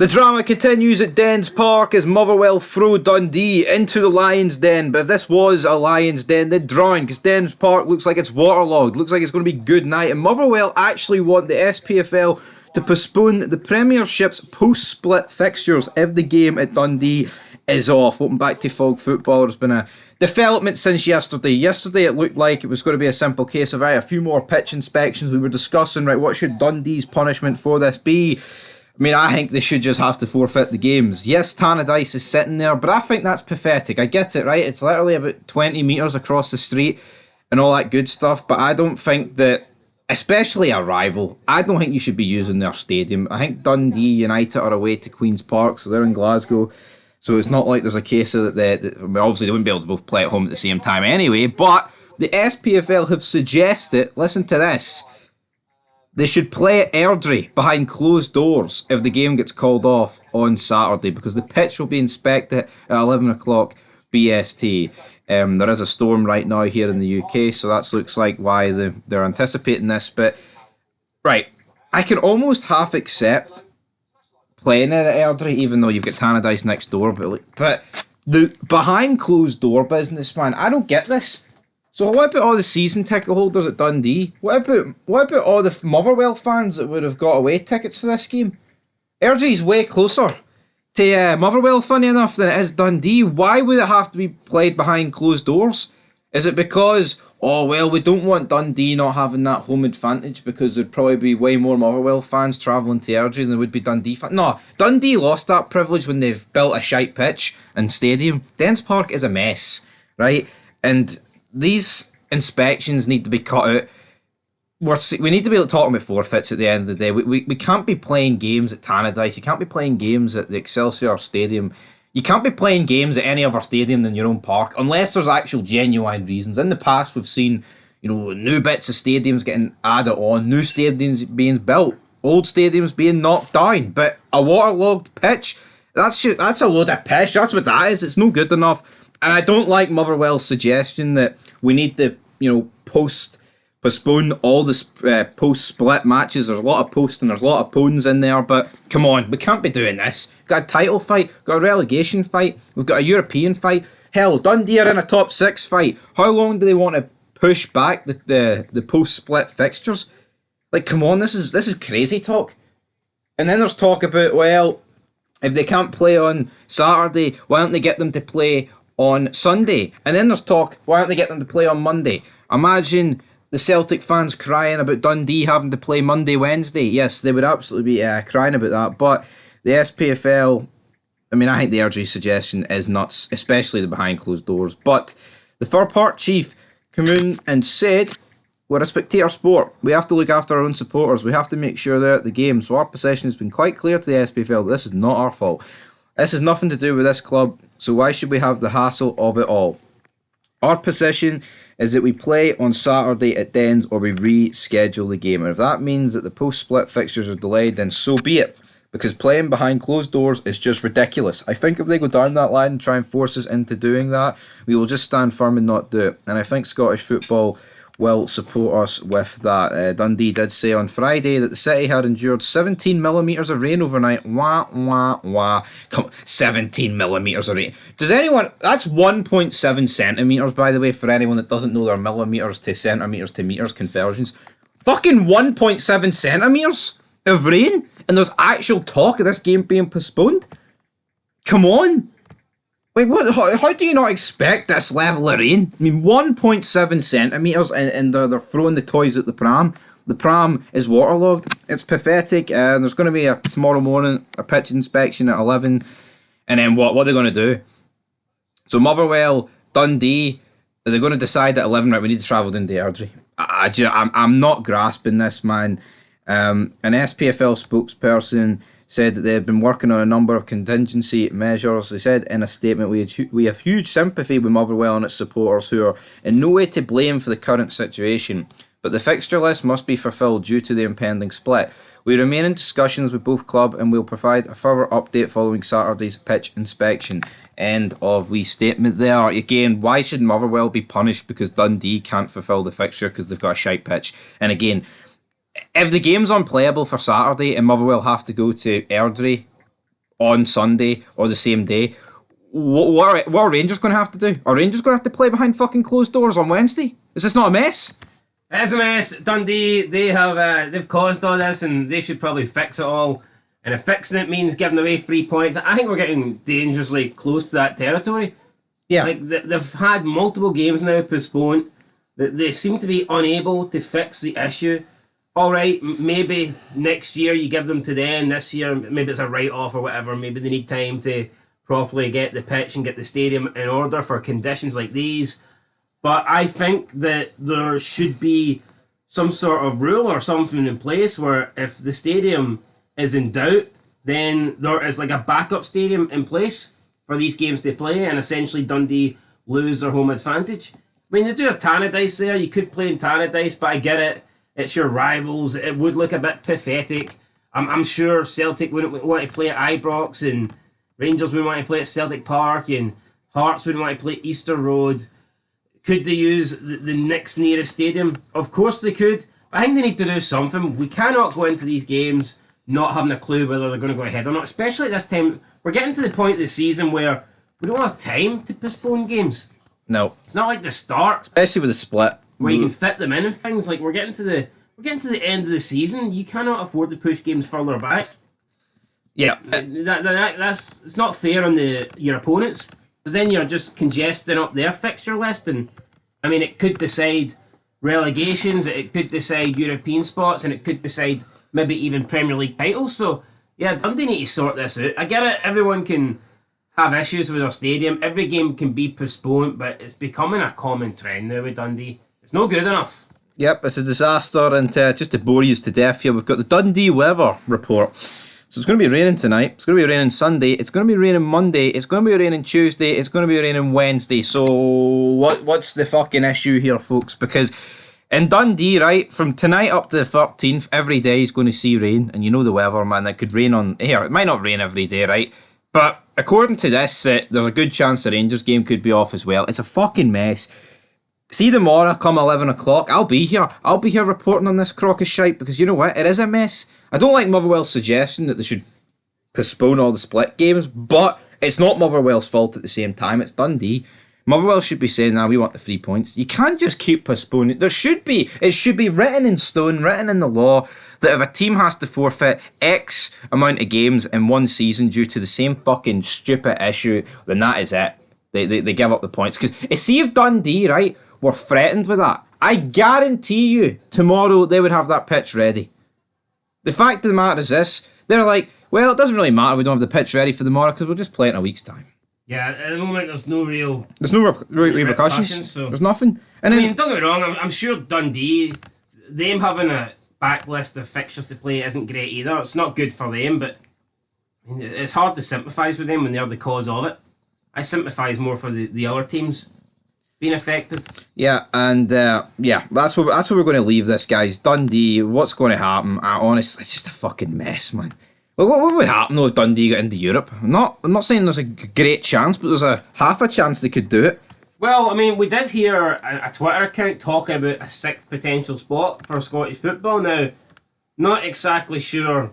The drama continues at Dens Park as Motherwell throw Dundee into the Lions' Den. But if this was a Lions' Den, they're drawing because Dens Park looks like it's waterlogged. Looks like it's going to be good night. And Motherwell actually want the SPFL to postpone the Premiership's post-split fixtures if the game at Dundee is off. Welcome back to Fog Football. There's been a development since yesterday. Yesterday it looked like it was going to be a simple case of a few more pitch inspections. We were discussing, what should Dundee's punishment for this be? I mean, I think they should just have to forfeit the games. Yes, Tannadice is sitting there, but I think that's pathetic. I get it, right? It's literally about 20 metres across the street and all that good stuff, but I don't think that, especially a rival, I don't think you should be using their stadium. I think Dundee United are away to Queen's Park, so they're in Glasgow, so it's not like there's a case of that obviously they wouldn't be able to both play at home at the same time anyway, but the SPFL have suggested, listen to this, they should play at Airdrie behind closed doors if the game gets called off on Saturday because the pitch will be inspected at 11 o'clock BST. There is a storm right now here in the UK, so that looks like why they're anticipating this. But, right, I can almost half accept playing it at Airdrie, even though you've got Tannadice next door. But the behind closed door business, man, I don't get this. So what about all the season ticket holders at Dundee? What about all the Motherwell fans that would have got away tickets for this game? Airdrie's way closer to Motherwell, funny enough, than it is Dundee. Why would it have to be played behind closed doors? Is it because, we don't want Dundee not having that home advantage because there'd probably be way more Motherwell fans travelling to Airdrie than there would be Dundee fans? No, Dundee lost that privilege when they've built a shite pitch and stadium. Dens Park is a mess, right? And these inspections need to be cut out. We need to be talking about forfeits at the end of the day. We can't be playing games at Tannadice. You can't be playing games at the Excelsior Stadium. You can't be playing games at any other stadium than your own park unless there's actual genuine reasons. In the past, we've seen new bits of stadiums getting added on, new stadiums being built, old stadiums being knocked down. But a waterlogged pitch, that's a load of pish. That's what that is. It's no good enough. And I don't like Motherwell's suggestion that we need to, postpone all the post-split matches. There's a lot of posts and there's a lot of pones in there, but come on, we can't be doing this. We've got a title fight, got a relegation fight, we've got a European fight. Hell, Dundee are in a top 6 fight. How long do they want to push back the post-split fixtures? Come on, this is crazy talk. And then there's talk about, if they can't play on Saturday, why don't they get them to play on Sunday? And then there's talk, why don't they get them to play on Monday? Imagine the Celtic fans crying about Dundee having to play Monday, Wednesday. Yes, they would absolutely be crying about that. But the SPFL, I think the Airdrie suggestion is nuts, especially the behind closed doors. But the Fir Park chief came in and said, we're a spectator sport. We have to look after our own supporters. We have to make sure they're at the game. So our position has been quite clear to the SPFL that this is not our fault. This has nothing to do with this club, so why should we have the hassle of it all? Our position is that we play on Saturday at Dens or we reschedule the game. And if that means that the post-split fixtures are delayed, then so be it. Because playing behind closed doors is just ridiculous. I think if they go down that line and try and force us into doing that, we will just stand firm and not do it. And I think Scottish football will support us with that. Dundee did say on Friday that the city had endured 17 millimetres of rain overnight. Wah, wah, wah. Come on, 17 millimetres of rain. Does anyone... That's 1.7 centimetres, by the way, for anyone that doesn't know their millimetres to centimetres to metres conversions. Fucking 1.7 centimetres of rain? And there's actual talk of this game being postponed? Come on. What? How do you not expect this level of rain? 1.7 centimetres and they're throwing the toys at the pram. The pram is waterlogged. It's pathetic. There's going to be tomorrow morning a pitch inspection at 11. And then what are they going to do? So Motherwell, Dundee, are they going to decide at 11, right, we need to travel down to Airdrie? I'm not grasping this, man. An SPFL spokesperson said that they had been working on a number of contingency measures. They said in a statement, we have huge sympathy with Motherwell and its supporters who are in no way to blame for the current situation, but the fixture list must be fulfilled due to the impending split. We remain in discussions with both club and we'll provide a further update following Saturday's pitch inspection. End of statement there. Again, why should Motherwell be punished because Dundee can't fulfil the fixture because they've got a shite pitch? And again, if the game's unplayable for Saturday and Motherwell have to go to Airdrie, on Sunday or the same day, what are Rangers going to have to do? Are Rangers going to have to play behind fucking closed doors on Wednesday? Is this not a mess? It is a mess. Dundee, they've caused all this, and they should probably fix it all. And if fixing it means giving away 3 points, I think we're getting dangerously close to that territory. Yeah. Like, they've had multiple games now postponed. They seem to be unable to fix the issue. All right, maybe next year you give them to them. This year, maybe it's a write-off or whatever. Maybe they need time to properly get the pitch and get the stadium in order for conditions like these. But I think that there should be some sort of rule or something in place where if the stadium is in doubt, then there is like a backup stadium in place for these games to play, and essentially Dundee lose their home advantage. I mean, they do have Tannadice there. You could play in Tannadice, but I get it. It's your rivals. It would look a bit pathetic. I'm sure Celtic wouldn't want to play at Ibrox, and Rangers wouldn't want to play at Celtic Park, and Hearts wouldn't want to play Easter Road. Could they use the next nearest stadium? Of course they could. But I think they need to do something. We cannot go into these games not having a clue whether they're going to go ahead or not, especially at this time. We're getting to the point of the season where we don't have time to postpone games. No. It's not like the start, especially with the split, where you can fit them in and things. Like, we're getting to the end of the season. You cannot afford to push games further back. Yeah. That's it's not fair on your opponents, because then you're just congesting up their fixture list, and I mean, it could decide relegations, it could decide European spots, and it could decide maybe even Premier League titles. So yeah, Dundee need to sort this out. I get it, everyone can have issues with their stadium, every game can be postponed, but it's becoming a common trend now with Dundee. It's no good enough. Yep, it's a disaster, and just to bore you to death here, we've got the Dundee weather report. So it's going to be raining tonight, it's going to be raining Sunday, it's going to be raining Monday, it's going to be raining Tuesday, it's going to be raining Wednesday. So what's the fucking issue here, folks? Because in Dundee, right, from tonight up to the 13th, every day is going to see rain, and you know the weather, man, it could rain on... Here, it might not rain every day, right? But according to this, there's a good chance the Rangers game could be off as well. It's a fucking mess. See tomorrow, come 11 o'clock, I'll be here. I'll be here reporting on this crock of shite, because you know what? It is a mess. I don't like Motherwell's suggestion that they should postpone all the split games, but it's not Motherwell's fault at the same time. It's Dundee. Motherwell should be saying, we want the 3 points. You can't just keep postponing. It should be written in stone, written in the law, that if a team has to forfeit X amount of games in one season due to the same fucking stupid issue, then that is it. They give up the points. Because see if Dundee, right, were threatened with that, I guarantee you tomorrow they would have that pitch ready. The fact of the matter is this, they're like, well, it doesn't really matter, we don't have the pitch ready for tomorrow because we'll just play it in a week's time. Yeah, at the moment there's no real... There's no repercussions, so there's nothing. And I mean, don't get me wrong, I'm sure Dundee, them having a backlist of fixtures to play isn't great either. It's not good for them, but I mean, it's hard to sympathise with them when they're the cause of it. I sympathise more for the other teams being affected. Yeah, and that's where we're going to leave this, guys. Dundee, what's going to happen? Honestly, it's just a fucking mess, man. Well, what would happen though if Dundee got into Europe? I'm not saying there's a great chance, but there's a half a chance they could do it. Well, I mean, we did hear a Twitter account talking about a sixth potential spot for Scottish football. Now, not exactly sure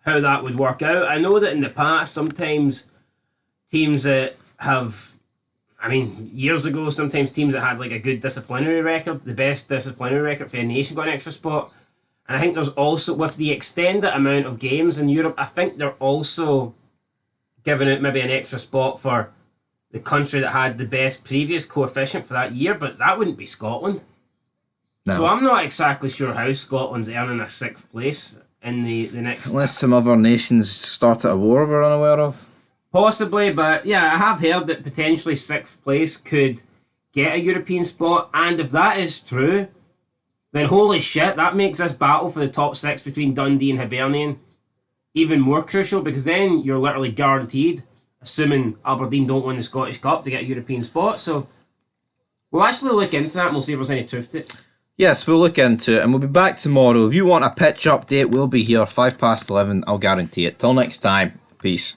how that would work out. I know that in the past, sometimes teams that have... I mean, years ago, sometimes teams that had like a good disciplinary record, the best disciplinary record for a nation, got an extra spot. And I think there's also, with the extended amount of games in Europe, I think they're also giving out maybe an extra spot for the country that had the best previous coefficient for that year, but that wouldn't be Scotland. No. So I'm not exactly sure how Scotland's earning a sixth place in the next... Unless some other nations started a war we're unaware of. Possibly, but yeah, I have heard that potentially sixth place could get a European spot, and if that is true, then holy shit, that makes this battle for the top six between Dundee and Hibernian even more crucial, because then you're literally guaranteed, assuming Aberdeen don't win the Scottish Cup, to get a European spot. So we'll actually look into that and we'll see if there's any truth to it. Yes, we'll look into it and we'll be back tomorrow. If you want a pitch update, we'll be here 11:05. I'll guarantee it. Till next time, peace.